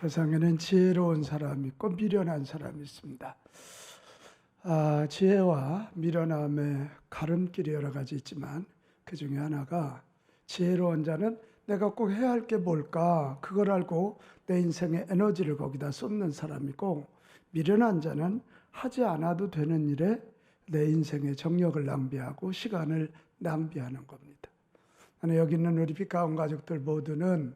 세상에는 지혜로운 사람이 있고 미련한 사람이 있습니다. 지혜와 미련함의 가름길이 여러 가지 있지만 그 중에 하나가 지혜로운 자는 내가 꼭 해야 할 게 뭘까 그걸 알고 내 인생의 에너지를 거기다 쏟는 사람이고, 미련한 자는 하지 않아도 되는 일에 내 인생의 정력을 낭비하고 시간을 낭비하는 겁니다. 여기 있는 우리 빛가운 가족들 모두는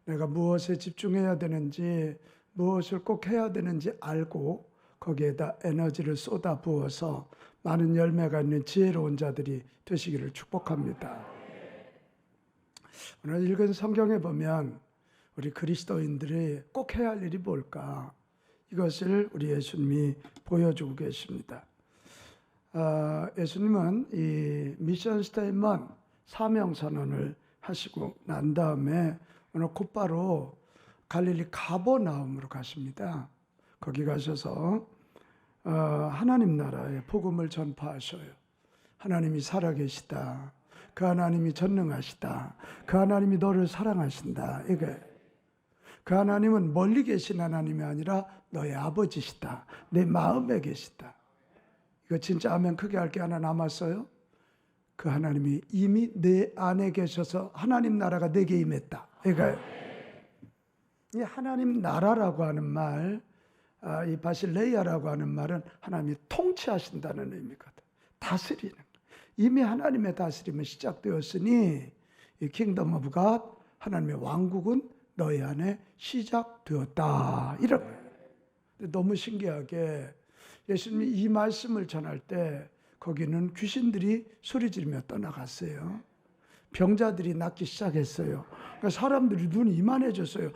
내가 무엇에 집중해야 되는지, 무엇을 꼭 해야 되는지 알고 거기에다 에너지를 쏟아 부어서 많은 열매가 있는 지혜로운 자들이 되시기를 축복합니다. 오늘 읽은 성경에 보면 우리 그리스도인들이 꼭 해야 할 일이 뭘까? 이것을 우리 예수님이 보여주고 계십니다. 예수님은 이 미션 스테이트먼트 사명 선언을 하시고 난 다음에 오늘 곧바로 갈릴리 가버나움으로 가십니다. 거기 가셔서 하나님 나라의 복음을 전파하셔요. 하나님이 살아계시다. 그 하나님이 전능하시다. 그 하나님이 너를 사랑하신다. 이게 그 하나님은 멀리 계신 하나님이 아니라 너의 아버지시다. 내 마음에 계시다. 이거 진짜 아멘 크게 할 게 하나 남았어요. 그 하나님이 이미 내 안에 계셔서 하나님 나라가 내게 임했다. 그러니까 이 하나님 나라라고 하는 말, 이 바실레이아라고 하는 말은 하나님이 통치하신다는 의미거든. 다스리는. 이미 하나님의 다스림은 시작되었으니 이 킹덤 오브 갓, 하나님의 왕국은 너희 안에 시작되었다. 이런 거예요. 너무 신기하게 예수님이 이 말씀을 전할 때 거기는 귀신들이 소리 지르며 떠나갔어요. 병자들이 낫기 시작했어요. 그러니까 사람들이 눈이 이만해졌어요.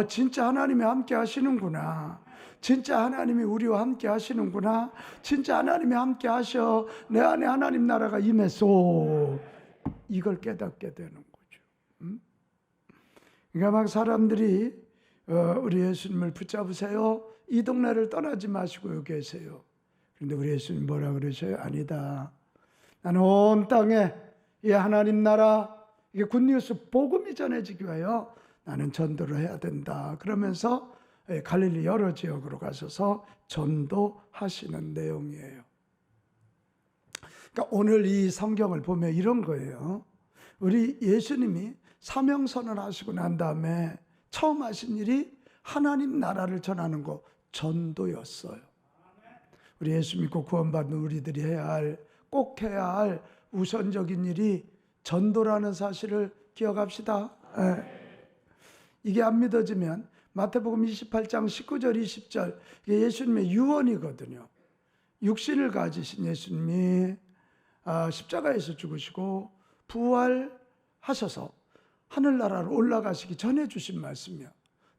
진짜 하나님이 함께 하시는구나. 진짜 하나님이 우리와 함께 하시는구나. 진짜 하나님이 함께 하셔. 내 안에 하나님 나라가 임했소. 이걸 깨닫게 되는 거죠. 그러니까 막 사람들이 우리 예수님을 붙잡으세요. 이 동네를 떠나지 마시고 여기 계세요. 그런데 우리 예수님 뭐라 그러셔요? 아니다. 나는 온 땅에 이 하나님 나라, 이게 굿뉴스 복음이 전해지기 위하여 나는 전도를 해야 된다. 그러면서 갈릴리 여러 지역으로 가셔서 전도하시는 내용이에요. 그러니까 오늘 이 성경을 보면 이런 거예요. 우리 예수님이 사명선언을 하시고 난 다음에 처음 하신 일이 하나님 나라를 전하는 거, 전도였어요. 우리 예수 믿고 구원받는 우리들이 해야 할, 꼭 해야 할 우선적인 일이 전도라는 사실을 기억합시다. 이게 안 믿어지면 마태복음 28장 19절 20절 이게 예수님의 유언이거든요. 육신을 가지신 예수님이 십자가에서 죽으시고 부활하셔서 하늘나라로 올라가시기 전에 주신 말씀이요.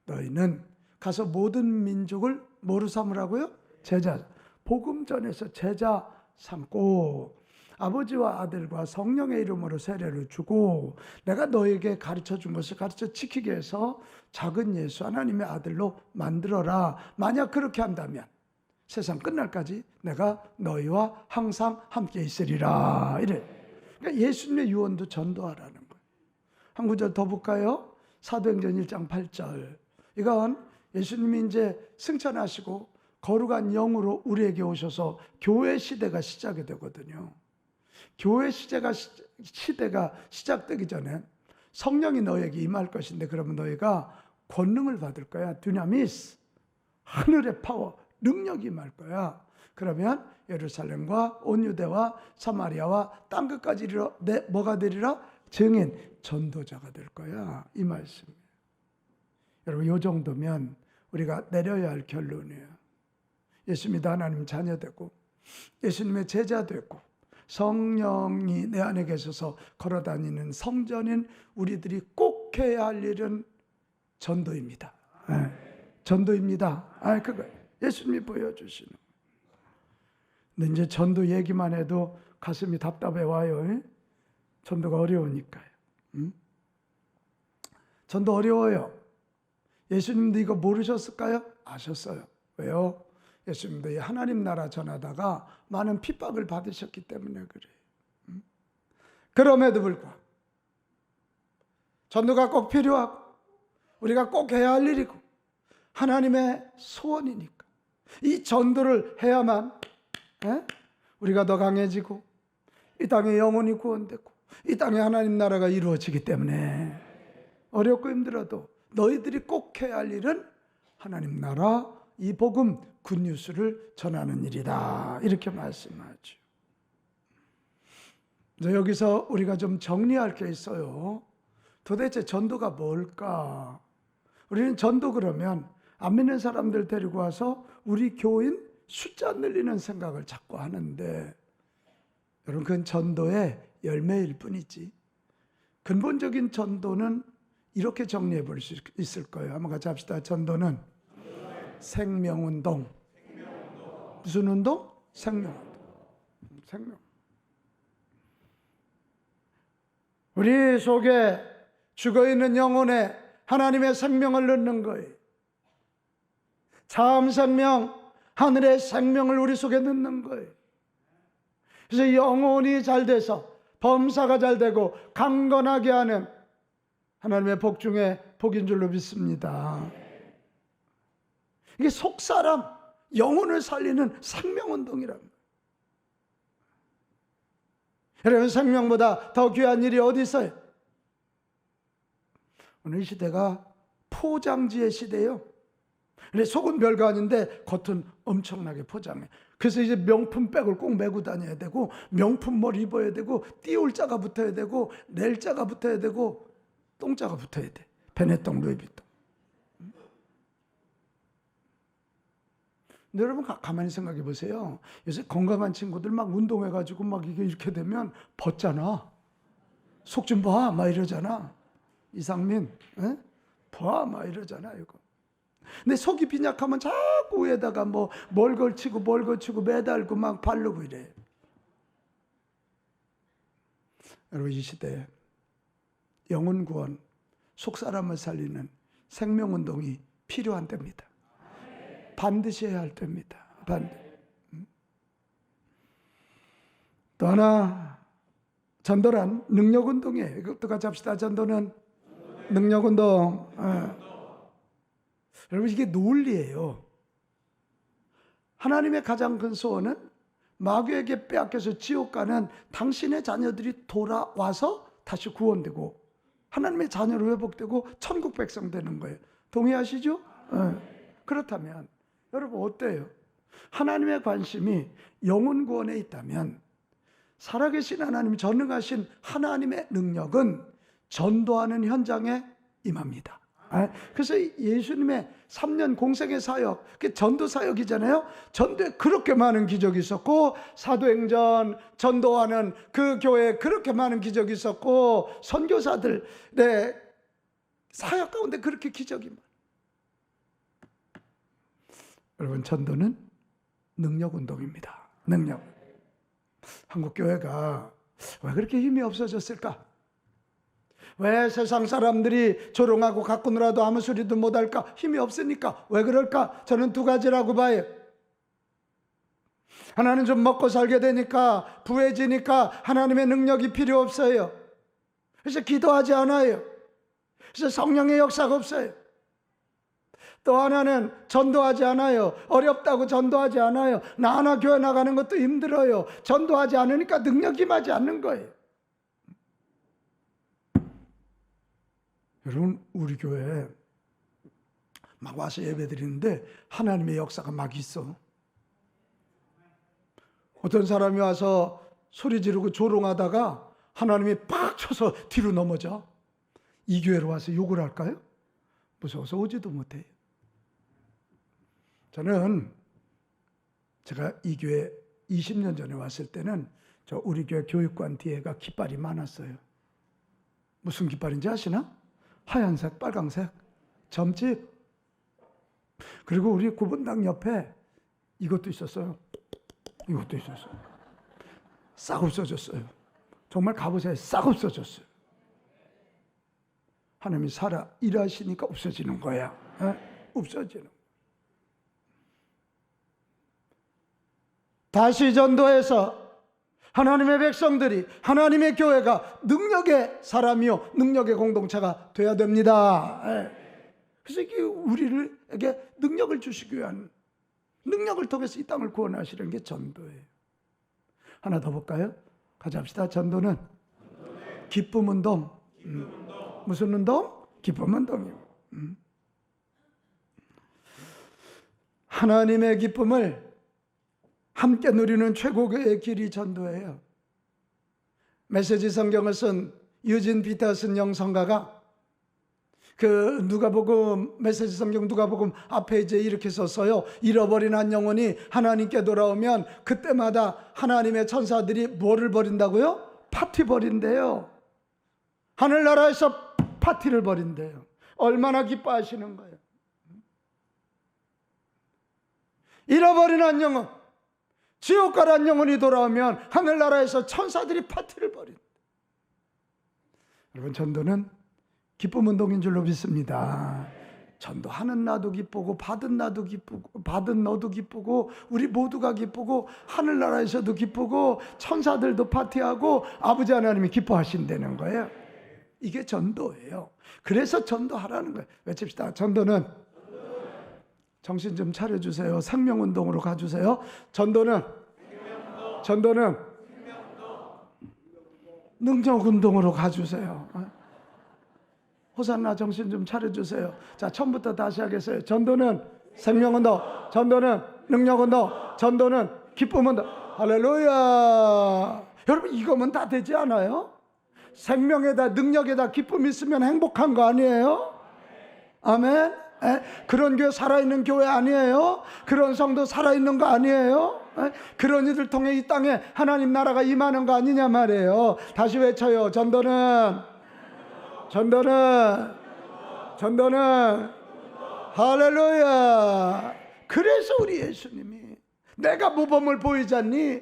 너희는 가서 모든 민족을 뭐로 삼으라고요? 제자. 복음 전에서 제자 삼고 아버지와 아들과 성령의 이름으로 세례를 주고 내가 너에게 가르쳐 준 것을 가르쳐 지키게 해서 작은 예수 하나님의 아들로 만들어라. 만약 그렇게 한다면 세상 끝날까지 내가 너희와 항상 함께 있으리라. 이래. 그러니까 예수님의 유언도 전도하라는 거예요. 한 구절 더 볼까요? 사도행전 1장 8절. 이건 예수님이 이제 승천하시고 거룩한 영으로 우리에게 오셔서 교회 시대가 시작이 되거든요. 교회 시대가 시작되기 전에 성령이 너에게 임할 것인데 그러면 너희가 권능을 받을 거야. 두나미스, 하늘의 파워, 능력이 임할 거야. 그러면 예루살렘과 온 유대와 사마리아와 땅끝까지 이르러 뭐가 되리라? 증인, 전도자가 될 거야. 이 말씀이에요. 여러분 이 정도면 우리가 내려야 할 결론이에요. 예수님도 하나님 자녀 되고 예수님의 제자 되고 성령이 내 안에 계셔서 걸어다니는 성전인 우리들이 꼭 해야 할 일은 전도입니다. 전도입니다. 그거 예수님이 보여주시는. 근데 이제 전도 얘기만 해도 가슴이 답답해 와요. 전도가 어려우니까요. 전도 어려워요. 예수님도 이거 모르셨을까요? 아셨어요. 왜요? 예수님도 이 하나님 나라 전하다가 많은 핍박을 받으셨기 때문에 그래요. 그럼에도 불구하고 전도가 꼭 필요하고 우리가 꼭 해야 할 일이고 하나님의 소원이니까 이 전도를 해야만 우리가 더 강해지고 이 땅에 영혼이 구원되고 이 땅에 하나님 나라가 이루어지기 때문에 어렵고 힘들어도 너희들이 꼭 해야 할 일은 하나님 나라 이 복음 굿뉴스를 전하는 일이다, 이렇게 말씀하죠. 여기서 우리가 좀 정리할 게 있어요. 도대체 전도가 뭘까? 우리는 전도 그러면 안 믿는 사람들 데리고 와서 우리 교인 숫자 늘리는 생각을 자꾸 하는데, 여러분 그건 전도의 열매일 뿐이지 근본적인 전도는 이렇게 정리해 볼 수 있을 거예요. 한번 같이 합시다. 전도는 생명운동. 무슨 운동? 생명. 우리 속에 죽어있는 영혼에 하나님의 생명을 넣는 거예요. 참 생명, 하늘의 생명을 우리 속에 넣는 거예요. 그래서 영혼이 잘 돼서 범사가 잘 되고 강건하게 하는 하나님의 복 중에 복인 줄로 믿습니다. 이게 속사람, 영혼을 살리는 생명운동이랍니다. 여러분 생명보다 더 귀한 일이 어디 있어요? 오늘 이 시대가 포장지의 시대예요. 근데 속은 별거 아닌데 겉은 엄청나게 포장해. 그래서 이제 명품백을 꼭 메고 다녀야 되고 명품 뭘 입어야 되고 띄울 자가 붙어야 되고 낼 자가 붙어야 되고 똥자가 붙어야 돼. 베네똥, 루이비통. 근데 여러분 가만히 생각해 보세요. 요새 건강한 친구들 막 운동해가지고 막 이게 이렇게 되면 벗잖아. 속 좀 봐, 막 이러잖아. 이상민, 봐, 막 이러잖아 이거. 근데 속이 빈약하면 자꾸 위에다가 뭘 걸치고 매달고 막 바르고 이래. 여러분 이 시대에 영혼 구원, 속 사람을 살리는 생명운동이 필요한 때입니다. 반드시 해야 할 때입니다. 또 하나, 전도란 능력운동이에요. 이것도 같이 합시다. 전도는 능력운동. 여러분 이게 논리예요. 하나님의 가장 큰 소원은 마귀에게 빼앗겨서 지옥 가는 당신의 자녀들이 돌아와서 다시 구원되고 하나님의 자녀로 회복되고 천국 백성 되는 거예요. 동의하시죠? 그렇다면 여러분 어때요? 하나님의 관심이 영혼 구원에 있다면 살아계신 하나님, 전능하신 하나님의 능력은 전도하는 현장에 임합니다. 그래서 예수님의 3년 공생의 사역, 그게 전도 사역이잖아요. 전도에 그렇게 많은 기적이 있었고, 사도행전 전도하는 그 교회에 그렇게 많은 기적이 있었고, 선교사들의 사역 가운데 그렇게 기적이 많아요. 여러분 전도는 능력운동입니다. 능력. 한국교회가 왜 그렇게 힘이 없어졌을까? 왜 세상 사람들이 조롱하고 갖고 놀아도 아무 소리도 못할까? 힘이 없으니까. 왜 그럴까? 저는 두 가지라고 봐요. 하나는 좀 먹고 살게 되니까, 부해지니까 하나님의 능력이 필요 없어요. 그래서 기도하지 않아요. 그래서 성령의 역사가 없어요. 또 하나는 전도하지 않아요. 어렵다고 전도하지 않아요. 나 하나 교회 나가는 것도 힘들어요. 전도하지 않으니까 능력이 임하지 않는 거예요. 여러분 우리 교회에 막 와서 예배 드리는데 하나님의 역사가 막 있어. 어떤 사람이 와서 소리 지르고 조롱하다가 하나님이 팍 쳐서 뒤로 넘어져. 이 교회로 와서 욕을 할까요? 무서워서 오지도 못해요. 저는 제가 이 교회 20년 전에 왔을 때는 저 우리 교회 교육관 뒤에가 깃발이 많았어요. 무슨 깃발인지 아시나? 하얀색, 빨강색, 점집. 그리고 우리 구분당 옆에 이것도 있었어요. 이것도 있었어요. 싹 없어졌어요. 정말 가보세요. 싹 없어졌어요. 하나님이 살아 일하시니까 없어지는 거야. 없어지는 거야. 다시 전도해서 하나님의 백성들이, 하나님의 교회가 능력의 사람이요 능력의 공동체가 되어야 됩니다. 그래서 이게 우리에게 능력을 주시기 위한, 능력을 통해서 이 땅을 구원하시는 게 전도예요. 하나 더 볼까요? 같이 합시다. 전도는 기쁨 운동. 무슨 운동? 기쁨 운동이요. 하나님의 기쁨을 함께 누리는 최고의 길이 전도예요. 메시지 성경을 쓴 유진 피터슨 영성가가 그 누가복음, 메시지 성경 누가복음 앞에 이제 이렇게 썼어요. 잃어버린 한 영혼이 하나님께 돌아오면 그때마다 하나님의 천사들이 뭐를 벌인다고요? 파티 벌인대요. 하늘나라에서 파티를 벌인대요. 얼마나 기뻐하시는 거예요. 잃어버린 한 영혼, 지옥 가란 영혼이 돌아오면 하늘나라에서 천사들이 파티를 벌인다. 여러분, 전도는 기쁨 운동인 줄로 믿습니다. 전도하는 나도 기쁘고 받은 나도 기쁘고 받은 너도 기쁘고 우리 모두가 기쁘고 하늘나라에서도 기쁘고 천사들도 파티하고 아버지 하나님이 기뻐하신다는 거예요. 이게 전도예요. 그래서 전도하라는 거예요. 외칩시다. 전도는 정신 좀 차려주세요. 생명운동으로 가주세요. 전도는 능력운동으로 가주세요. 호산나, 정신 좀 차려주세요. 자, 처음부터 다시 하겠어요. 전도는 생명운동, 전도는 능력운동, 전도는 기쁨운동. 할렐루야. 여러분, 이거면 다 되지 않아요? 생명에다 능력에다 기쁨이 있으면 행복한 거 아니에요? 아멘. 그런 교회, 살아있는 교회 아니에요? 그런 성도 살아있는 거 아니에요? 그런 이들 통해 이 땅에 하나님 나라가 임하는 거 아니냐 말이에요. 다시 외쳐요. 전도는 할렐루야. 그래서 우리 예수님이 내가 모범을 보이지 않니?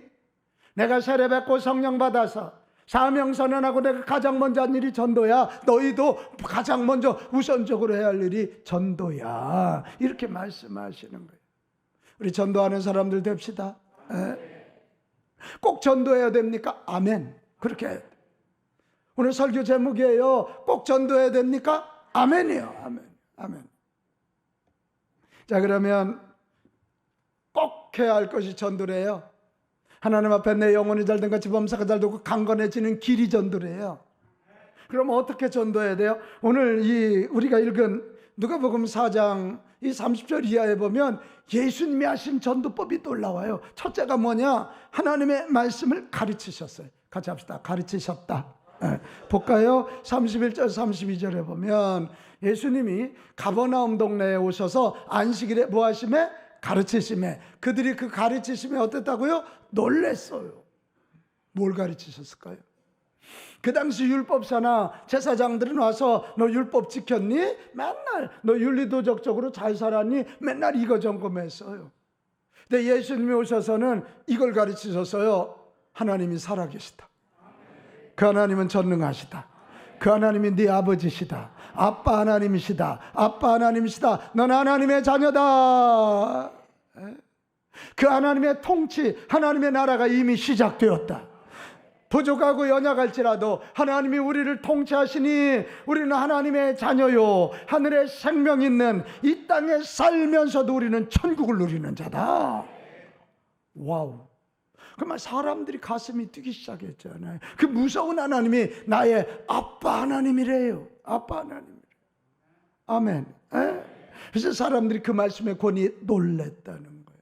내가 세례 받고 성령 받아서 사명 선언하고 내가 가장 먼저 한 일이 전도야. 너희도 가장 먼저 우선적으로 해야 할 일이 전도야. 이렇게 말씀하시는 거예요. 우리 전도하는 사람들 됩시다. 꼭 전도해야 됩니까? 아멘. 그렇게 해야 돼. 오늘 설교 제목이에요. 꼭 전도해야 됩니까? 아멘이요. 아멘. 아멘. 자, 그러면 꼭 해야 할 것이 전도래요. 하나님 앞에 내 영혼이 잘된 같이 범사가 잘되고 강건해지는 길이 전도래요. 그럼 어떻게 전도해야 돼요? 오늘 우리가 읽은 누가복음 4장 이 30절 이하에 보면 예수님이 하신 전도법이 놀라워요. 첫째가 뭐냐? 하나님의 말씀을 가르치셨어요. 같이 합시다. 가르치셨다. 볼까요? 31절 32절에 보면 예수님이 가버나움 동네에 오셔서 안식일에 뭐 하심에? 가르치심에. 그들이 그 가르치심에 어땠다고요? 놀랬어요. 뭘 가르치셨을까요? 그 당시 율법사나 제사장들은 와서 너 율법 지켰니? 맨날 너 윤리도덕적으로 잘 살았니? 맨날 이거 점검했어요. 근데 예수님이 오셔서는 이걸 가르치셨어요. 하나님이 살아계시다. 그 하나님은 전능하시다. 그 하나님이 네 아버지시다. 아빠 하나님이시다. 아빠 하나님이시다. 넌 하나님의 자녀다. 그 하나님의 통치, 하나님의 나라가 이미 시작되었다. 부족하고 연약할지라도 하나님이 우리를 통치하시니 우리는 하나님의 자녀요. 하늘에 생명 있는 이 땅에 살면서도 우리는 천국을 누리는 자다. 와우. 그러면 사람들이 가슴이 뛰기 시작했잖아요. 그 무서운 하나님이 나의 아빠 하나님이래요. 아빠 하나님이래요. 아멘. 그래서 사람들이 그 말씀에 권히 놀랬다는 거예요.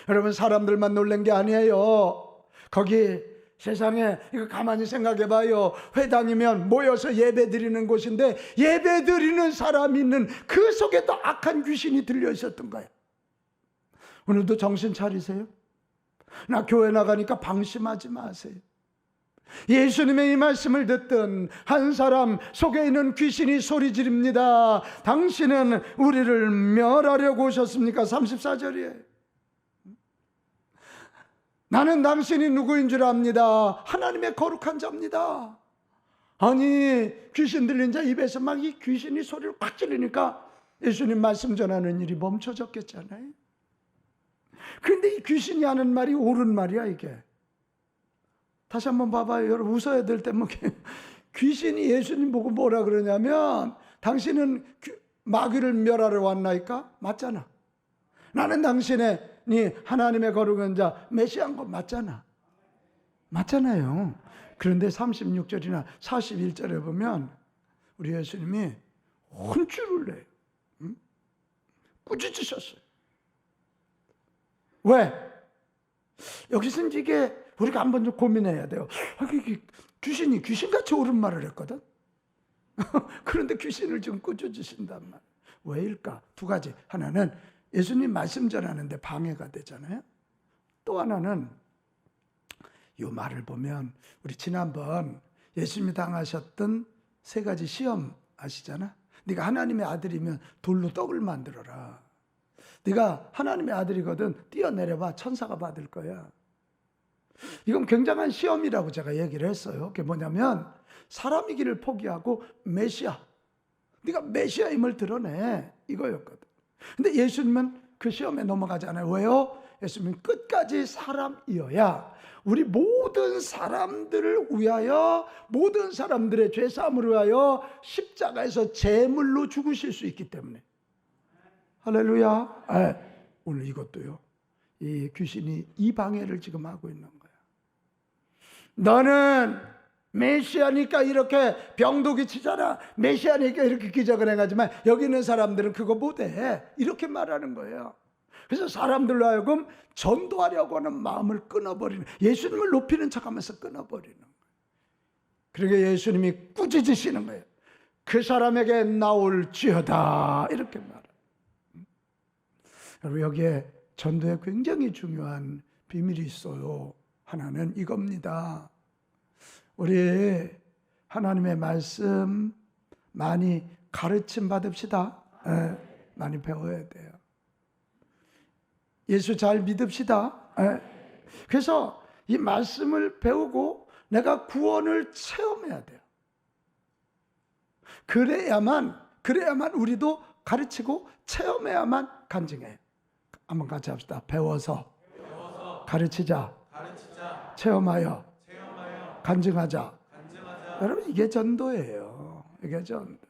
여러분, 사람들만 놀란 게 아니에요. 거기 세상에 이거 가만히 생각해 봐요. 회당이면 모여서 예배 드리는 곳인데 예배 드리는 사람이 있는 그 속에도 악한 귀신이 들려 있었던 거예요. 오늘도 정신 차리세요. 나 교회 나가니까 방심하지 마세요. 예수님의 이 말씀을 듣던 한 사람 속에 있는 귀신이 소리 지릅니다. 당신은 우리를 멸하려고 오셨습니까? 34절이에요. 나는 당신이 누구인 줄 압니다. 하나님의 거룩한 자입니다. 아니, 귀신 들린 자 입에서 막 이 귀신이 소리를 꽉 지르니까 예수님 말씀 전하는 일이 멈춰졌겠잖아요. 그런데 이 귀신이 하는 말이 옳은 말이야, 이게. 다시 한번 봐봐요. 여러분, 웃어야 될 때 뭐 귀신이 예수님 보고 뭐라 그러냐면 당신은 마귀를 멸하러 왔나이까? 맞잖아. 나는 당신이 하나님의 거룩한 자 메시아인 거 맞잖아. 맞잖아요. 그런데 36절이나 41절에 보면 우리 예수님이 혼쭐을 내요. 꾸짖으셨어요. 왜? 여기서 이게 우리가 한번 좀 고민해야 돼요. 귀신이 귀신같이 옳은 말을 했거든. 그런데 귀신을 지금 꾸짖으신단 말이에요. 왜일까? 두 가지. 하나는 예수님 말씀 전하는데 방해가 되잖아요. 또 하나는 이 말을 보면 우리 지난번 예수님이 당하셨던 세 가지 시험 아시잖아. 네가 하나님의 아들이면 돌로 떡을 만들어라. 네가 하나님의 아들이거든 뛰어내려봐. 천사가 받을 거야. 이건 굉장한 시험이라고 제가 얘기를 했어요. 그게 뭐냐면 사람이기를 포기하고 메시아, 네가 메시아임을 드러내, 이거였거든. 근데 예수님은 그 시험에 넘어가지 않아요. 왜요? 예수님은 끝까지 사람이어야 우리 모든 사람들을 위하여, 모든 사람들의 죄사함을 위하여 십자가에서 제물로 죽으실 수 있기 때문에. 할렐루야. 오늘 이것도요, 이 귀신이 이 방해를 지금 하고 있는 거야. 너는 메시아니까 이렇게 병독이 치잖아. 메시아니까 이렇게 기적을 해가지만 여기 있는 사람들은 그거 못해. 이렇게 말하는 거예요. 그래서 사람들로 하여금 전도하려고 하는 마음을 끊어버리는, 예수님을 높이는 척하면서 끊어버리는 거예요. 그러니까 예수님이 꾸짖으시는 거예요. 그 사람에게 나올지어다, 이렇게 말해요. 여러분, 여기에 전도에 굉장히 중요한 비밀이 있어요. 하나는 이겁니다. 우리 하나님의 말씀 많이 가르침 받읍시다. 많이 배워야 돼요. 예수 잘 믿읍시다. 그래서 이 말씀을 배우고 내가 구원을 체험해야 돼요. 그래야만 우리도 가르치고 체험해야만 간증해요. 한번 같이 합시다. 배워서 가르치자. 체험하여 간증하자. 여러분, 이게 전도예요. 이게 전도.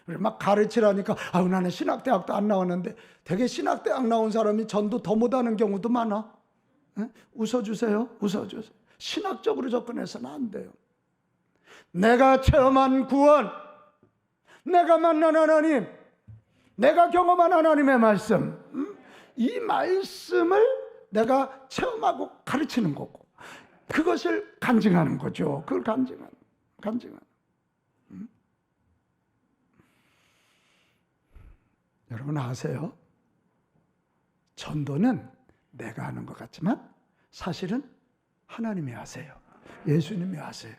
막 가르치라니까, 나는 신학대학도 안 나왔는데, 되게 신학대학 나온 사람이 전도 더 못하는 경우도 많아. 웃어주세요. 신학적으로 접근해서는 안 돼요. 내가 체험한 구원, 내가 만난 하나님, 내가 경험한 하나님의 말씀, 이 말씀을 내가 체험하고 가르치는 거고, 그것을 간증하는 거죠. 그걸 간증하는. 여러분 아세요? 전도는 내가 하는 것 같지만 사실은 하나님이 하세요. 예수님이 하세요.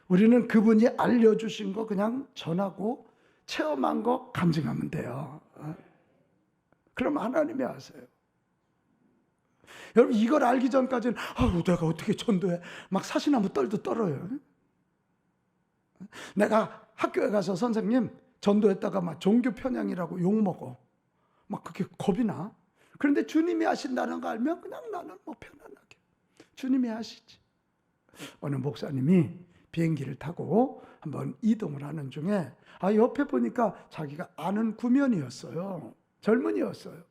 우리는 그분이 알려주신 거 그냥 전하고 체험한 거 간증하면 돼요. 그럼 하나님이 하세요. 여러분, 이걸 알기 전까지는 내가 어떻게 전도해? 막 사시나무 떨도 떨어요. 내가 학교에 가서 선생님 전도했다가 막 종교 편향이라고 욕먹어. 막 그게 겁이 나. 그런데 주님이 하신다는 거 알면 그냥 나는 뭐 편안하게 주님이 하시지. 어느 목사님이 비행기를 타고 한번 이동을 하는 중에 옆에 보니까 자기가 아는 구면이었어요. 젊은이였어요.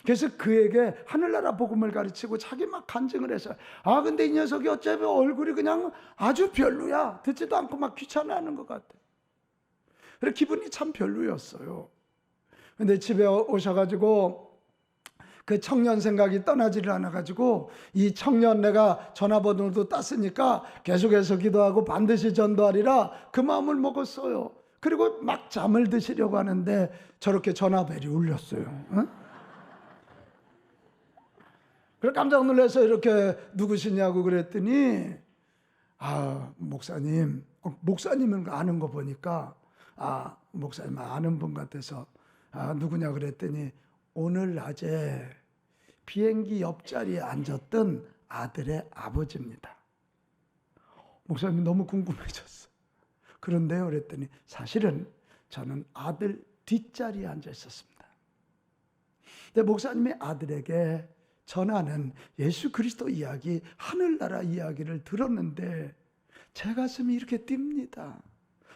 그래서 그에게 하늘나라 복음을 가르치고 자기 막 간증을 했어요. 근데 이 녀석이 어차피 얼굴이 그냥 아주 별로야. 듣지도 않고 막 귀찮아하는 것 같아. 그래서 기분이 참 별로였어요. 근데 집에 오셔가지고 그 청년 생각이 떠나지를 않아가지고, 이 청년 내가 전화번호도 땄으니까 계속해서 기도하고 반드시 전도하리라, 그 마음을 먹었어요. 그리고 막 잠을 드시려고 하는데 저렇게 전화벨이 울렸어요. 그래서 깜짝 놀라서 이렇게 누구시냐고 그랬더니 목사님, 목사님은 아는 거 보니까 목사님 아는 분 같아서 누구냐 그랬더니 오늘 낮에 비행기 옆자리에 앉았던 아들의 아버지입니다. 목사님이 너무 궁금해졌어. 그런데요 그랬더니 사실은 저는 아들 뒷자리에 앉아 있었습니다. 근데 목사님의 아들에게 전하는 예수 그리스도 이야기, 하늘나라 이야기를 들었는데 제 가슴이 이렇게 뜁니다.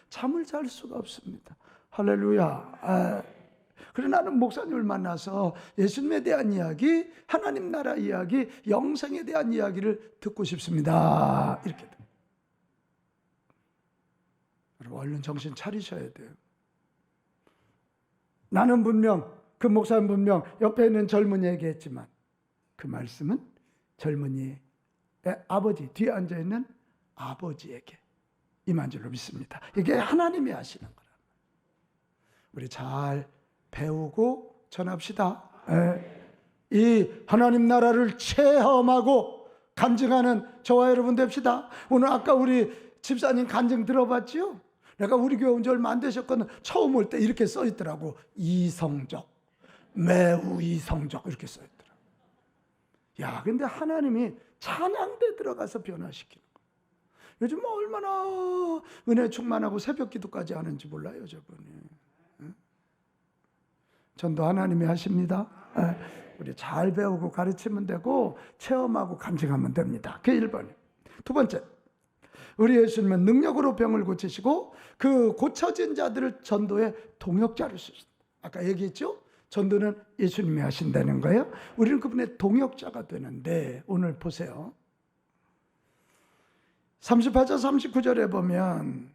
잠을 잘 수가 없습니다. 할렐루야. 그래 나는 목사님을 만나서 예수님에 대한 이야기, 하나님 나라 이야기, 영생에 대한 이야기를 듣고 싶습니다. 이렇게. 여러분 얼른 정신 차리셔야 돼요. 나는 분명, 그 목사님 분명 옆에 있는 젊은이에게 했지만 그 말씀은 젊은이의 아버지, 뒤에 앉아있는 아버지에게 임한 줄로 믿습니다. 이게 하나님이 하시는 거라. 우리 잘 배우고 전합시다. 이 하나님 나라를 체험하고 간증하는 저와 여러분 됩시다. 오늘 아까 우리 집사님 간증 들어봤지요? 내가 우리 교회 온 지 얼마 안 되셨거든. 처음 올 때 이렇게 써 있더라고. 이성적, 매우 이성적 이렇게 써 있더라고. 야, 근데 하나님이 찬양대 들어가서 변화시키는 거예요. 요즘 얼마나 은혜 충만하고 새벽 기도까지 하는지 몰라요, 저분이. 전도 하나님이 하십니다. 우리 잘 배우고 가르치면 되고 체험하고 간증하면 됩니다. 그게 1번이에요. 두 번째, 우리 예수님은 능력으로 병을 고치시고 그 고쳐진 자들을 전도의 동역자로 쓰셨다. 아까 얘기했죠? 전도는 예수님이 하신다는 거예요. 우리는 그분의 동역자가 되는데 오늘 보세요. 38절 39절에 보면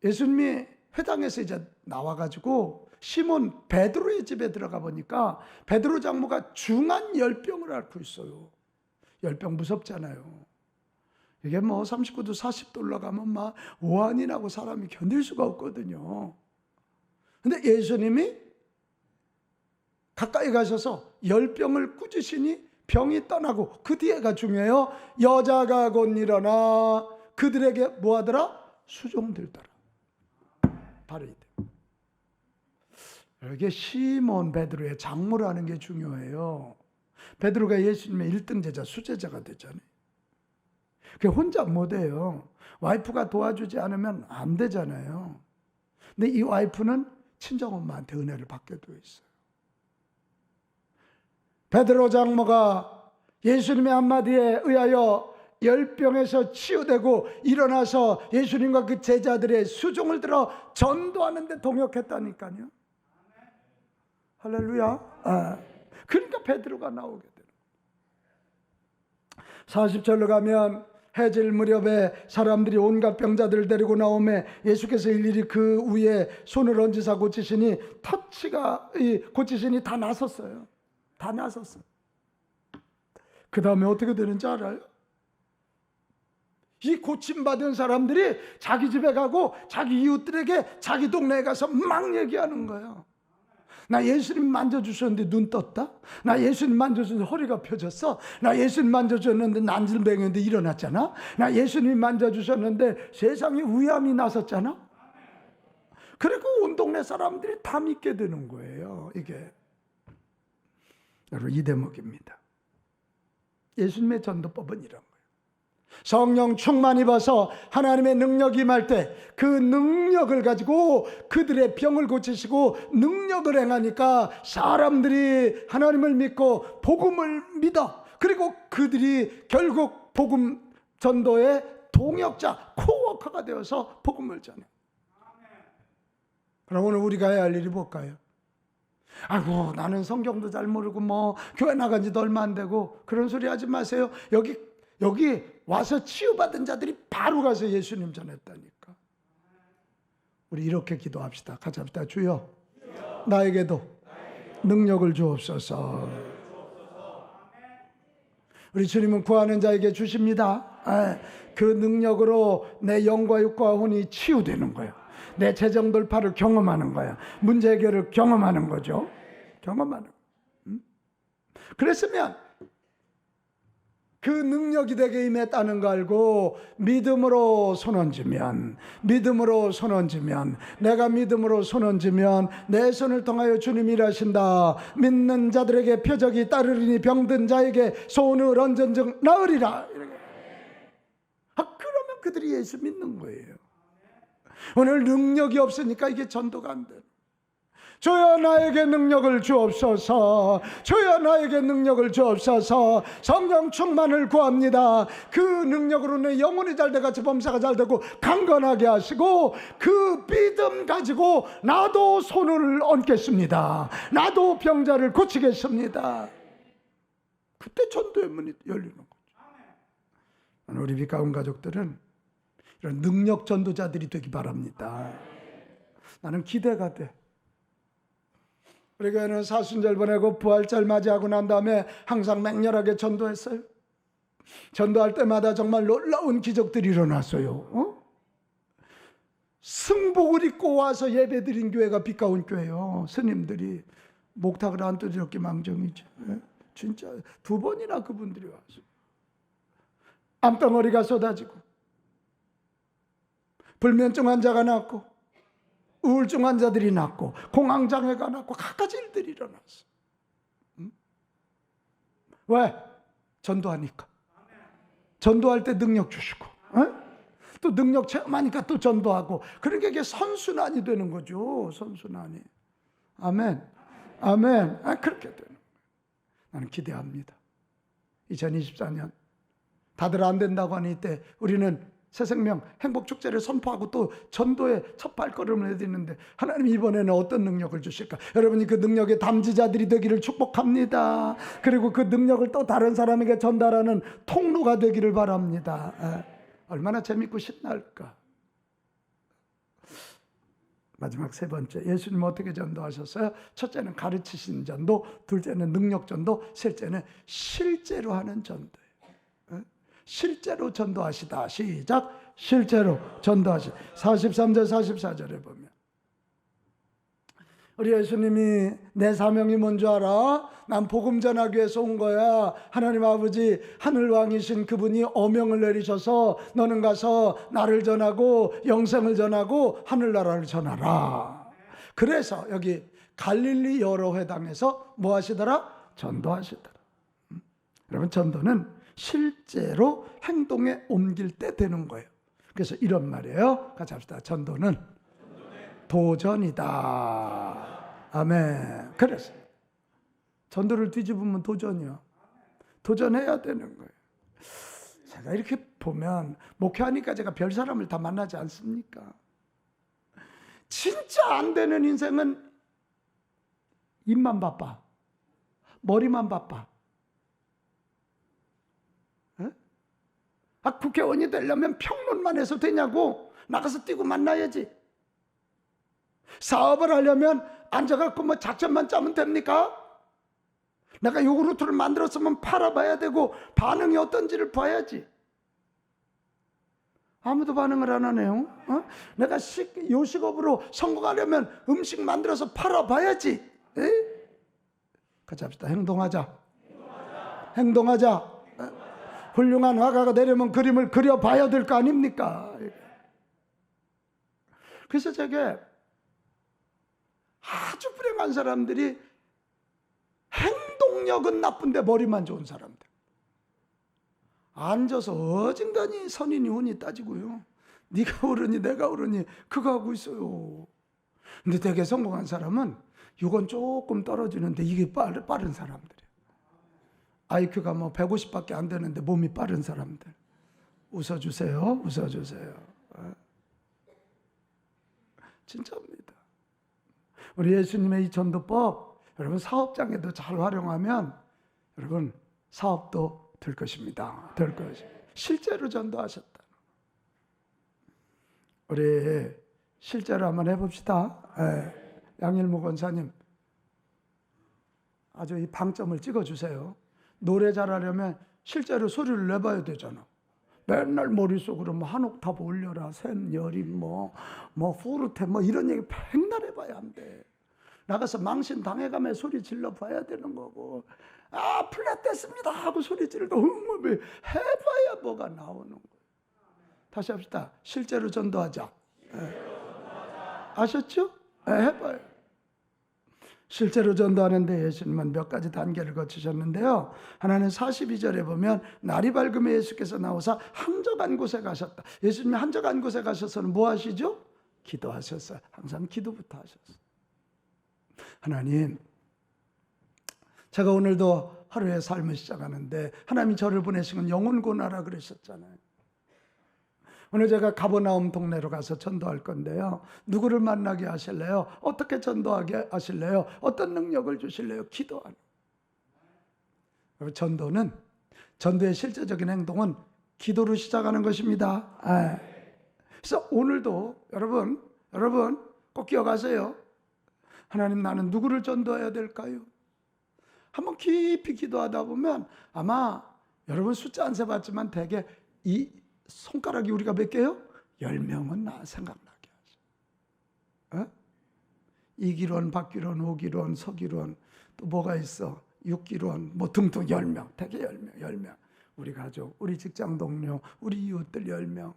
예수님이 회당에서 이제 나와가지고 시몬 베드로의 집에 들어가 보니까 베드로 장모가 중한 열병을 앓고 있어요. 열병 무섭잖아요. 이게 뭐 39도 40도 올라가면 막 오한이 나고 사람이 견딜 수가 없거든요. 근데 예수님이 가까이 가셔서 열병을 꾸짖으시니 병이 떠나고, 그 뒤에가 중요해요. 여자가 곧 일어나 그들에게 뭐하더라? 수종들더라. 바로 이때. 이게 시몬 베드로의 장모라는 게 중요해요. 베드로가 예수님의 1등 제자, 수제자가 됐잖아요. 그게 혼자 못해요. 와이프가 도와주지 않으면 안 되잖아요. 근데 이 와이프는 친정엄마한테 은혜를 받게 되어 있어요. 베드로 장모가 예수님의 한마디에 의하여 열병에서 치유되고 일어나서 예수님과 그 제자들의 수종을 들어 전도하는 데 동역했다니까요. 할렐루야. 그러니까 베드로가 나오게 돼요. 40절로 가면 해질 무렵에 사람들이 온갖 병자들을 데리고 나오매 예수께서 일일이 그 위에 손을 얹으사 고치시니 고치시니 다 나섰어요. 다 나섰어요. 그 다음에 어떻게 되는지 알아요? 이 고침받은 사람들이 자기 집에 가고 자기 이웃들에게 자기 동네에 가서 막 얘기하는 거예요. 나 예수님 만져주셨는데 눈 떴다. 나 예수님 만져주셨는데 허리가 펴졌어. 나 예수님 만져주셨는데 난질병인데 일어났잖아. 나 예수님 만져주셨는데 세상에 위암이 나섰잖아. 그리고 온 동네 사람들이 다 믿게 되는 거예요. 이게 여러분 이 대목입니다. 예수님의 전도법은 이런 거예요. 성령 충만 입어서 하나님의 능력이 임할 때 그 능력을 가지고 그들의 병을 고치시고 능력을 행하니까 사람들이 하나님을 믿고 복음을 믿어. 그리고 그들이 결국 복음 전도의 동역자, 코워커가 되어서 복음을 전해. 그럼 오늘 우리가 해야 할 일이 뭘까요? 아이고 나는 성경도 잘 모르고 뭐 교회 나간 지도 얼마 안 되고 그런 소리 하지 마세요. 여기 와서 치유받은 자들이 바로 가서 예수님 전했다니까. 우리 이렇게 기도합시다. 같이 합시다. 주여 나에게도 능력을 주옵소서. 우리 주님은 구하는 자에게 주십니다. 그 능력으로 내 영과 육과 혼이 치유되는 거예요. 내 재정 돌파를 경험하는 거야. 문제 해결을 경험하는 거죠. 경험하는 거. 그랬으면 그 능력이 내게 임했다는 거 알고 믿음으로 손 얹으면 내가 믿음으로 손 얹으면 내 손을 통하여 주님이 일하신다. 믿는 자들에게 표적이 따르리니 병든 자에게 손을 얹은 즉 나으리라. 그러면 그들이 예수 믿는 거예요. 오늘 능력이 없으니까 이게 전도가 안 돼요. 주여 나에게 능력을 주옵소서. 주여 나에게 능력을 주옵소서. 성령 충만을 구합니다. 그 능력으로 내 영혼이 잘돼 같이 범사가 잘되고 강건하게 하시고 그 믿음 가지고 나도 손을 얹겠습니다. 나도 병자를 고치겠습니다. 그때 전도의 문이 열리는 거죠. 우리 빛가운 가족들은 이런 능력 전도자들이 되기 바랍니다. 나는 기대가 돼. 우리 교회는 사순절 보내고 부활절 맞이하고 난 다음에 항상 맹렬하게 전도했어요. 전도할 때마다 정말 놀라운 기적들이 일어났어요. 승복을 입고 와서 예배드린 교회가 빛가운 교회요. 스님들이 목탁을 안 두드렸기 망정이죠. 진짜 2번이나 그분들이 왔어요. 암덩어리가 쏟아지고 불면증 환자가 낫고 우울증 환자들이 낫고 공황장애가 낫고 갖가지 일들이 일어났어. 왜? 전도하니까. 전도할 때 능력 주시고 또 능력 체험하니까 또 전도하고. 그러니까 이게 선순환이 되는 거죠. 선순환이. 아멘. 아멘. 그렇게 되는 거예요. 나는 기대합니다. 2024년 다들 안 된다고 하니 때 우리는 새생명 행복축제를 선포하고 또 전도의 첫 발걸음을 해야 되는데 하나님 이번에는 어떤 능력을 주실까? 여러분이 그 능력의 담지자들이 되기를 축복합니다. 그리고 그 능력을 또 다른 사람에게 전달하는 통로가 되기를 바랍니다. 얼마나 재밌고 신날까? 마지막 3번째, 예수님 어떻게 전도하셨어요? 첫째는 가르치신 전도, 둘째는 능력 전도, 셋째는 실제로 하는 전도예요. 실제로 전도하시다. 시작. 실제로 전도하시다. 43절 44절에 보면 우리 예수님이 내 사명이 뭔지 알아? 난 복음 전하기 위해서 온 거야. 하나님 아버지 하늘왕이신 그분이 어명을 내리셔서 너는 가서 나를 전하고 영생을 전하고 하늘나라를 전하라. 그래서 여기 갈릴리 여러 회당에서 뭐 하시더라? 전도하시더라. 여러분 전도는 실제로 행동에 옮길 때 되는 거예요. 그래서 이런 말이에요. 같이 합시다. 전도는 도전이다. 아멘. 그래서 전도를 뒤집으면 도전이요. 도전해야 되는 거예요. 제가 이렇게 보면 목회하니까 제가 별 사람을 다 만나지 않습니까? 진짜 안 되는 인생은 입만 바빠. 머리만 바빠. 국회의원이 되려면 평론만 해서 되냐고. 나가서 뛰고 만나야지. 사업을 하려면 앉아갖고 뭐 작전만 짜면 됩니까? 내가 요구르트를 만들었으면 팔아봐야 되고 반응이 어떤지를 봐야지. 아무도 반응을 안 하네요. 내가 요식업으로 성공하려면 음식 만들어서 팔아봐야지. 같이 합시다. 행동하자. 행동하자. 훌륭한 화가가 되려면 그림을 그려봐야 될 거 아닙니까? 그래서 저게 아주 불행한 사람들이 행동력은 나쁜데 머리만 좋은 사람들. 앉아서 어진간히 선인이 운이 따지고요. 네가 옳으니 내가 옳으니 그거 하고 있어요. 근데 되게 성공한 사람은 이건 조금 떨어지는데 이게 빠른 사람들이에요. IQ가 뭐 150밖에 안 되는데 몸이 빠른 사람들. 웃어주세요. 웃어주세요. 진짜입니다. 우리 예수님의 이 전도법 여러분 사업장에도 잘 활용하면 여러분 사업도 될 것입니다. 될 것이. 실제로 전도하셨다. 우리 실제로 한번 해봅시다. 양일모 권사님 아주 이 방점을 찍어주세요. 노래 잘하려면 실제로 소리를 내봐야 되잖아. 맨날 머릿속으로 뭐 한 옥타브 올려라, 샘, 여림, 뭐 후르테, 이런 얘기 맨날 해봐야 안 돼. 나가서 망신 당해가며 소리 질러 봐야 되는 거고, 플랫 됐습니다 하고 소리 질러도 해봐야 뭐가 나오는 거예요. 다시 합시다. 실제로 전도하자. 아셨죠? 해봐요. 실제로 전도하는데 예수님은 몇 가지 단계를 거치셨는데요. 하나는 42절에 보면 날이 밝으면 예수께서 나오사 한적한 곳에 가셨다. 예수님이 한적한 곳에 가셔서는 뭐 하시죠? 기도하셨어요. 항상 기도부터 하셨어요. 하나님, 제가 오늘도 하루의 삶을 시작하는데 하나님이 저를 보내시면 영혼 구원하라 그러셨잖아요. 오늘 제가 가버나움 동네로 가서 전도할 건데요. 누구를 만나게 하실래요? 어떻게 전도하게 하실래요? 어떤 능력을 주실래요? 기도하는. 전도의 실제적인 행동은 기도로 시작하는 것입니다. 그래서 오늘도 여러분 꼭 기억하세요. 하나님, 나는 누구를 전도해야 될까요? 한번 깊이 기도하다 보면 아마 여러분 숫자 안 세봤지만 대개 이 손가락이 우리가 몇 개요? 10명은 생각나게 하죠. 이기론, 박기론, 오기론, 서기론, 또 뭐가 있어? 육기론, 뭐 등등 10명, 대개 10명. 우리 가족, 우리 직장 동료, 우리 이웃들 10명.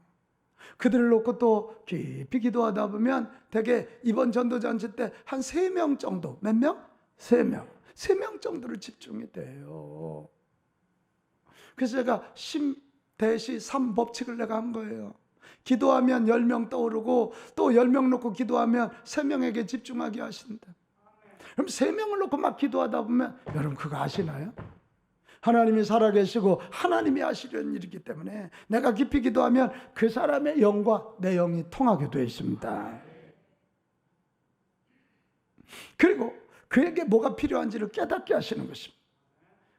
그들을 놓고 또 깊이 기도하다 보면 대개 이번 전도잔치 때 한 3명 정도, 몇 명? 3명. 3명 정도로 집중이 돼요. 그래서 제가 대시 3법칙을 내가 한 거예요. 기도하면 10명 떠오르고 또 10명 놓고 기도하면 3명에게 집중하게 하신다. 그럼 3명을 놓고 막 기도하다 보면 여러분 그거 아시나요? 하나님이 살아계시고 하나님이 하시려는 일이기 때문에 내가 깊이 기도하면 그 사람의 영과 내 영이 통하게 되어 있습니다. 그리고 그에게 뭐가 필요한지를 깨닫게 하시는 것입니다.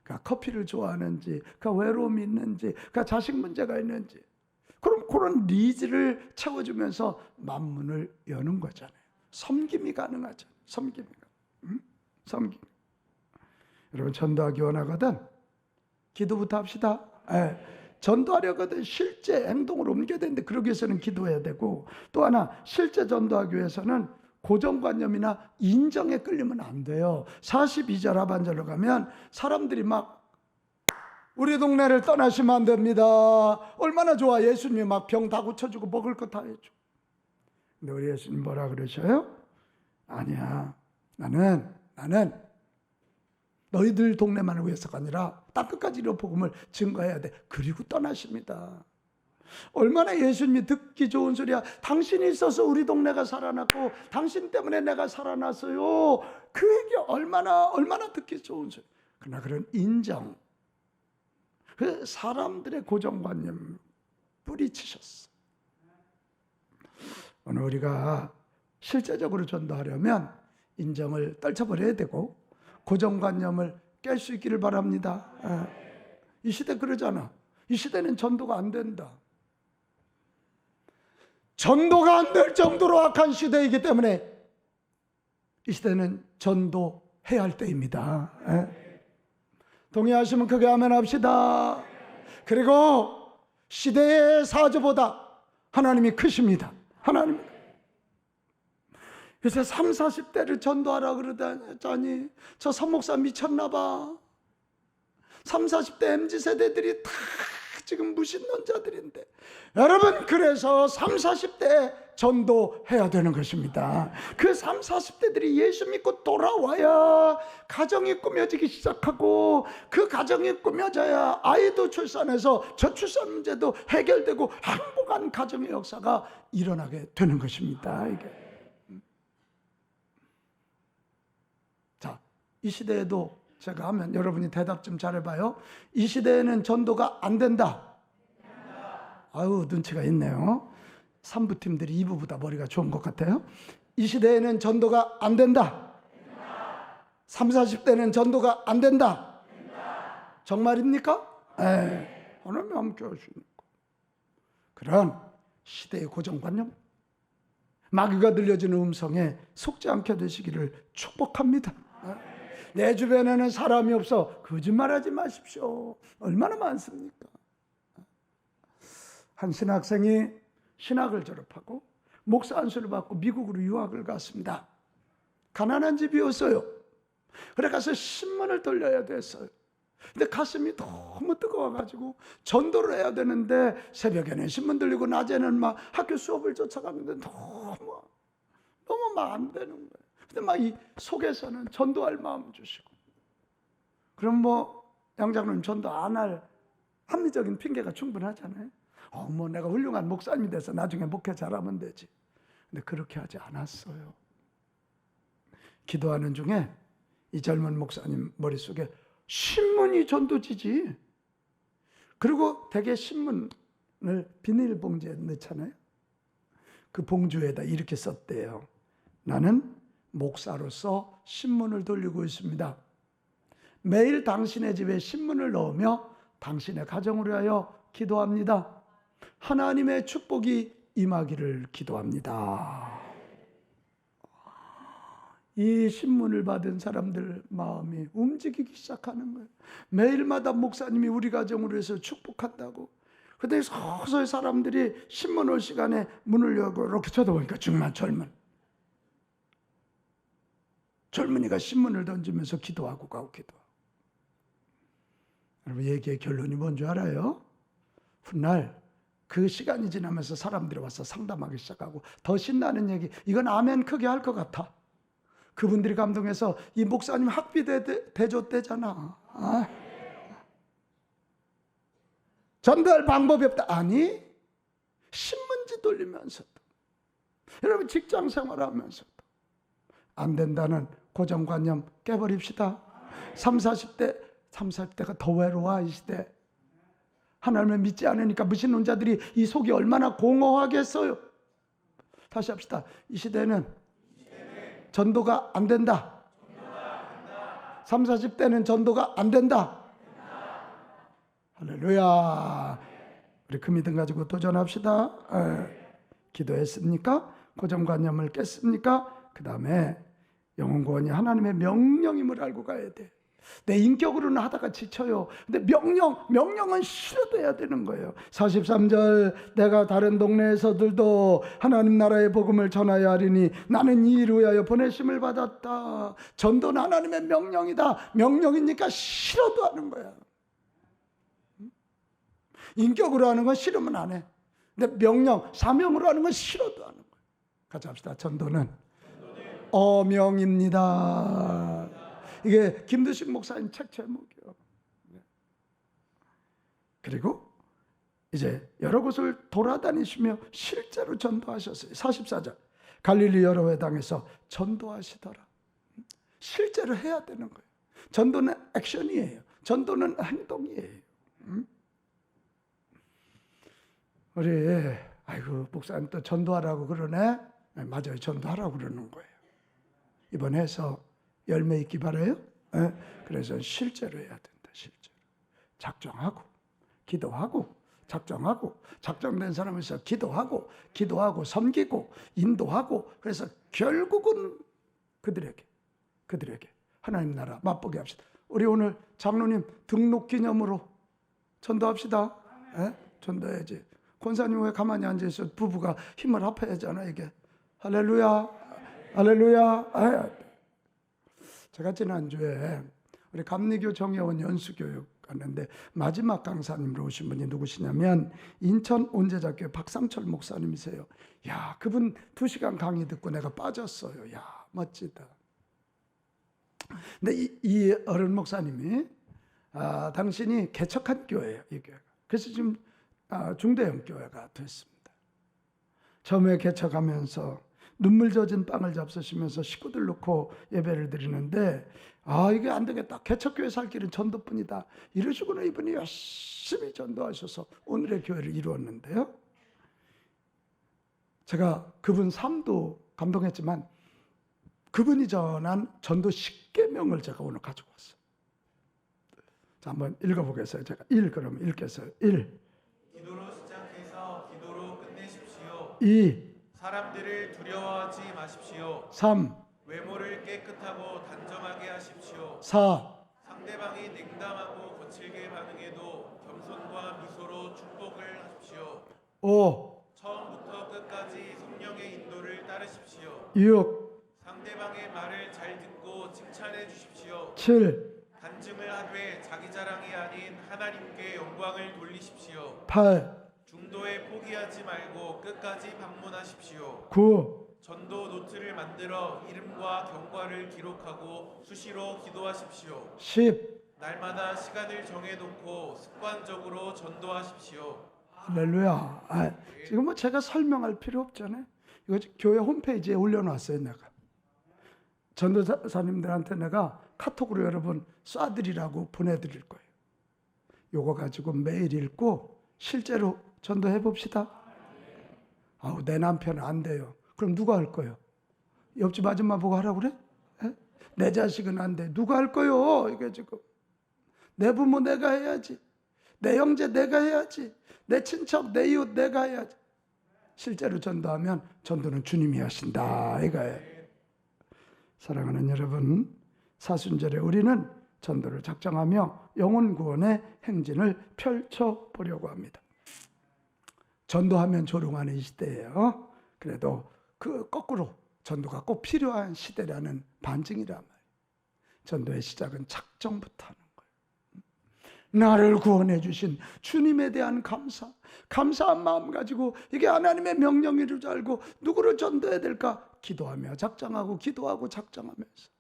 그가 커피를 좋아하는지, 그가 외로움이 있는지, 그가 자식 문제가 있는지, 그럼 그런 니즈를 채워주면서 만문을 여는 거잖아요. 섬김이 가능하죠. 섬김. 여러분 전도하기 원하거든 기도부터 합시다. 전도하려거든 실제 행동으로 옮겨야 되는데 그러기 위해서는 기도해야 되고, 또 하나 실제 전도하기 위해서는 고정관념이나 인정에 끌리면 안 돼요. 42절 하반절로 가면 사람들이 막 우리 동네를 떠나시면 안 됩니다. 얼마나 좋아. 예수님이 막 병 다 고쳐주고 먹을 거 다 해줘. 근데 우리 예수님 뭐라 그러셔요? 아니야. 나는 너희들 동네만을 위해서가 아니라 땅끝까지 이런 복음을 증거해야 돼. 그리고 떠나십니다. 얼마나 예수님이 듣기 좋은 소리야. 당신이 있어서 우리 동네가 살아났고 당신 때문에 내가 살아났어요. 그 얘기 얼마나 듣기 좋은 소리. 그러나 그런 인정, 그 사람들의 고정관념 뿌리치셨어. 오늘 우리가 실제적으로 전도하려면 인정을 떨쳐버려야 되고 고정관념을 깰 수 있기를 바랍니다. 이 시대 그러잖아. 이 시대는 전도가 안 된다. 전도가 안 될 정도로 악한 시대이기 때문에 이 시대는 전도해야 할 때입니다. 동의하시면 크게 아멘 합시다. 그리고 시대의 사조보다 하나님이 크십니다. 하나님. 그래서 30, 40대를 전도하라 그러다니 저 선목사 미쳤나 봐. 30, 40대 MZ세대들이 다 지금 무신론자들인데 여러분, 그래서 30, 40대 전도해야 되는 것입니다. 그 30, 40대들이 예수 믿고 돌아와야 가정이 꾸며지기 시작하고, 그 가정이 꾸며져야 아이도 출산해서 저출산 문제도 해결되고 행복한 가정의 역사가 일어나게 되는 것입니다. 이게. 자, 이 시대에도 제가 하면 여러분이 대답 좀 잘해봐요. 이 시대에는 전도가 안 된다. 아유, 눈치가 있네요. 3부팀들이 2부보다 머리가 좋은 것 같아요. 이 시대에는 전도가 안 된다. 30, 40대는 전도가 안 된다. 정말입니까? 하나님이 함께 하시니까. 그런 시대의 고정관념, 마귀가 들려주는 음성에 속지 않게 되시기를 축복합니다. 내 주변에는 사람이 없어. 거짓말하지 마십시오. 얼마나 많습니까? 한 신학생이 신학을 졸업하고 목사 안수를 받고 미국으로 유학을 갔습니다. 가난한 집이었어요. 그래 가서 신문을 돌려야 됐어요. 근데 가슴이 너무 뜨거워가지고 전도를 해야 되는데 새벽에는 신문 들리고 낮에는 막 학교 수업을 쫓아가는데 너무 막 안 되는 거예요. 근데 막 이 속에서는 전도할 마음 주시고, 그럼 뭐 양장로님 전도 안 할 합리적인 핑계가 충분하잖아요. 뭐 내가 훌륭한 목사님이 돼서 나중에 목회 잘하면 되지. 근데 그렇게 하지 않았어요. 기도하는 중에 이 젊은 목사님 머릿속에 신문이 전도지지. 그리고 대개 신문을 비닐봉지에 넣잖아요. 그 봉주에다 이렇게 썼대요. 나는 목사로서 신문을 돌리고 있습니다. 매일 당신의 집에 신문을 넣으며 당신의 가정을 위하여 기도합니다. 하나님의 축복이 임하기를 기도합니다. 이 신문을 받은 사람들 마음이 움직이기 시작하는 거예요. 매일마다 목사님이 우리 가정으로 해서 축복한다고. 근데 서서히 사람들이 신문 올 시간에 문을 열고 이렇게 쳐다보니까 정말 젊은이가 신문을 던지면서 기도하고 가고 기도하고. 여러분, 얘기의 결론이 뭔 줄 알아요? 훗날 그 시간이 지나면서 사람들이 와서 상담하기 시작하고 더 신나는 얘기, 이건 아멘 크게 할 것 같아. 그분들이 감동해서 이 목사님 학비 대줬대잖아. 전도할 방법이 없다. 아니, 신문지 돌리면서도, 여러분 직장 생활하면서도 안 된다는 고정관념 깨버립시다. 30, 40대가 더 외로워. 이 시대 하나님을 믿지 않으니까 무신론자들이 이 속이 얼마나 공허하겠어요. 다시 합시다. 이 시대는 전도가 안 된다. 30, 40대는 전도가 안 된다. 할렐루야. 우리 그 믿음 가지고 도전합시다. 기도했습니까? 고정관념을 깼습니까? 그 다음에 영혼구원이 하나님의 명령임을 알고 가야 돼. 내 인격으로는 하다가 지쳐요. 근데 명령은 실어둬야 되는 거예요. 43절, 내가 다른 동네에서들도 하나님 나라의 복음을 전하여 하리니 나는 이 일을 위하여 보내심을 받았다. 전도는 하나님의 명령이다. 명령이니까 실어도 하는 거야. 인격으로 하는 건 싫으면 안 해. 근데 명령, 사명으로 하는 건 싫어도 하는 거야. 같이 합시다. 전도는 어명입니다. 이게 김두식 목사님 책 제목이에요. 그리고 이제 여러 곳을 돌아다니시며 실제로 전도하셨어요. 44절, 갈릴리 여러 회당에서 전도하시더라. 실제로 해야 되는 거예요. 전도는 액션이에요. 전도는 행동이에요. 우리 아이고 목사님 또 전도하라고 그러네. 맞아요. 전도하라고 그러는 거예요. 이번에 해서 열매 있기 바라요. 그래서 실제로 해야 된다. 실제로 작정하고 기도하고 작정하고, 작정된 사람에서 기도하고 섬기고 인도하고, 그래서 결국은 그들에게 하나님 나라 맛보게 합시다. 우리 오늘 장로님 등록 기념으로 전도합시다. 전도해야지. 권사님 왜 가만히 앉아있어? 부부가 힘을 합해야잖아. 이게 할렐루야, 할렐루야. 제가 지난주에 우리 감리교 정예원 연수교육 갔는데 마지막 강사님으로 오신 분이 누구시냐면 인천 온제자교회 박상철 목사님이세요. 야, 그분 2시간 강의 듣고 내가 빠졌어요. 야, 멋지다. 근데 이 어른 목사님이 당신이 개척한 교회예요. 이 교회가. 그래서 지금 중대형 교회가 됐습니다. 처음에 개척하면서 눈물 젖은 빵을 잡수시면서 식구들 놓고 예배를 드리는데 이게 안 되겠다. 개척교회 살 길은 전도뿐이다. 이러시고는 이분이 열심히 전도하셔서 오늘의 교회를 이루었는데요. 제가 그분 삶도 감동했지만 그분이 전한 전도 10계명을 제가 오늘 가지고 왔어요. 자, 한번 읽어보겠어요. 제가 그럼 읽겠어요. 1. 기도로 시작해서 기도로 끝내십시오. 2. 사람들을 두려워하지 마십시오. 3. 외모를 깨끗하고 단정하게 하십시오. 4. 상대방이 냉담하고 거칠게 반응해도 겸손과 미소로 축복을 하십시오. 5. 처음부터 끝까지 성령의 인도를 따르십시오. 6. 상대방의 말을 잘 듣고 칭찬해 주십시오. 7. 간증을 하되 자기 자랑이 아닌 하나님께 영광을 돌리십시오. 8. 중도에 포기하지 말고 끝까지 방문하십시오. 9. 전도 노트를 만들어 이름과 경과를 기록하고 수시로 기도하십시오. 10. 날마다 시간을 정해놓고 습관적으로 전도하십시오. 할렐루야. 지금 뭐 제가 설명할 필요 없잖아요. 이거 교회 홈페이지에 올려놨어요. 내가 전도사님들한테 내가 카톡으로 여러분 쏴드리라고 보내드릴 거예요. 요거 가지고 매일 읽고 실제로 전도해 봅시다. 아우, 내 남편은 안 돼요. 그럼 누가 할 거예요? 옆집 아줌마 보고 하라고 그래? 에? 내 자식은 안 돼. 누가 할 거요? 이게 지금 내 부모 내가 해야지. 내 형제 내가 해야지. 내 친척, 내 이웃 내가 해야지. 실제로 전도하면 전도는 주님이 하신다 이거예요. 사랑하는 여러분, 사순절에 우리는 전도를 작정하며 영혼 구원의 행진을 펼쳐보려고 합니다. 전도하면 조롱하는 이 시대예요. 그래도 그 거꾸로 전도가 꼭 필요한 시대라는 반증이란 말이에요. 전도의 시작은 작정부터 하는 거예요. 나를 구원해 주신 주님에 대한 감사한 마음 가지고 이게 하나님의 명령인 줄 알고 누구를 전도해야 될까 기도하며 작정하고 기도하고 작정하면서,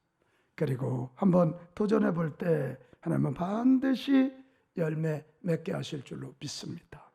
그리고 한번 도전해 볼 때 하나님은 반드시 열매 맺게 하실 줄로 믿습니다.